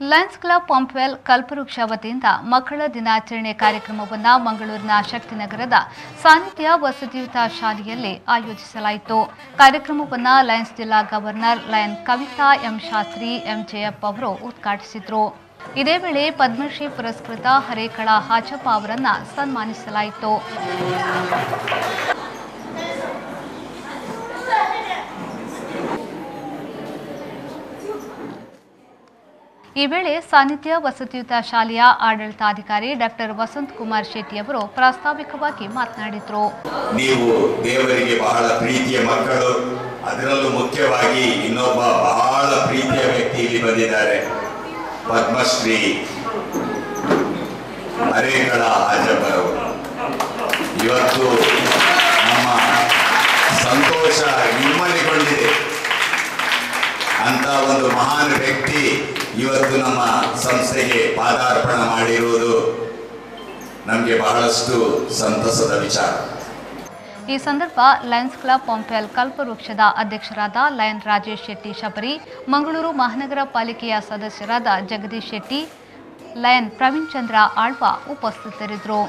Lions club Pumpwell ಕಲ್ಪವೃಕ್ಷ ವತಿಯಿಂದ ಮಕ್ಕಳ ದಿನಾಚರಣೆ ಕಾರ್ಯಕ್ರಮವನ್ನು ಮಂಗಳೂರಿನ ಶಕ್ತಿನಗರದ ಸಾನ್ನಿಧ್ಯ ವಸತಿಯುತ ಶಾಲೆಯಲ್ಲಿ ಆಯೋಜಿಸಲಾಯಿತು. ಕಾರ್ಯಕ್ರಮವನ್ನು ಲಯನ್ಸ್ ಜಿಲ್ಲಾ governor lion Kavita M Shastri M Jayappa ಅವರು ಉದ್ಘಾಟಿಸಿದರು. ಇದೇ ವೇಳೆ ಪದ್ಮಶ್ರೀ ಪುರಸ್ಕೃತ ಹರೇಕಳ ಹಾಜಪ್ಪ ಅವರನ್ನು ಸನ್ಮಾನಿಸಲಾಯಿತು. ಈ ವೇಳೆ ಸಾನ್ನಿಧ್ಯ ವಸತಿಯುತ ಶಾಲೆಯ ಆಡಳಿತಾಧಿಕಾರಿ ಡಾಕ್ಟರ್ ವಸಂತ್ ಕುಮಾರ್ ಶೆಟ್ಟಿ ಅವರು ಪ್ರಾಸ್ತಾವಿಕವಾಗಿ ಮಾತನಾಡಿದರು. ನೀವು ದೇವರಿಗೆ ಬಹಳ ಪ್ರೀತಿಯ ಮಕ್ಕಳು, ಅದರಲ್ಲೂ ಮುಖ್ಯವಾಗಿ ಇನ್ನೊಬ್ಬ ಬಹಳ ಪ್ರೀತಿಯ ವ್ಯಕ್ತಿ ಇಲ್ಲಿ ಬಂದಿದ್ದಾರೆ, ಪದ್ಮಶ್ರೀ ಹರೇಕಳ ಹಾಜಪ್ಪರವರು. ಇವತ್ತು ನಮ್ಮ ಸಂತೋಷ ಇಮ್ಮಡಿಗೊಂಡಿದೆ. ಅಂತ ಒಂದು ಮಹಾನ್ ವ್ಯಕ್ತಿ ಇವತ್ತು ನಮ್ಮ ಸಂಸ್ಥೆಗೆ ಪಾದಾರ್ಪಣೆ ಮಾಡಿರುವುದು ನಮಗೆ ಬಹಳಷ್ಟು ಸಂತಸದ ವಿಚಾರ. ಈ ಸಂದರ್ಭ ಲಯನ್ಸ್ ಕ್ಲಬ್ ಪಂಪ್ವೆಲ್ ಕಲ್ಪವೃಕ್ಷದ ಅಧ್ಯಕ್ಷರಾದ ಲಯನ್ ರಾಜೇಶ್ ಶೆಟ್ಟಿ ಶಬರಿ, ಮಂಗಳೂರು ಮಹಾನಗರ ಪಾಲಿಕೆಯ ಸದಸ್ಯರಾದ ಜಗದೀಶ್ ಶೆಟ್ಟಿ, ಲಯನ್ ಪ್ರವೀಣ್ ಚಂದ್ರ ಆಳ್ವ ಉಪಸ್ಥಿತರಿದ್ದರು.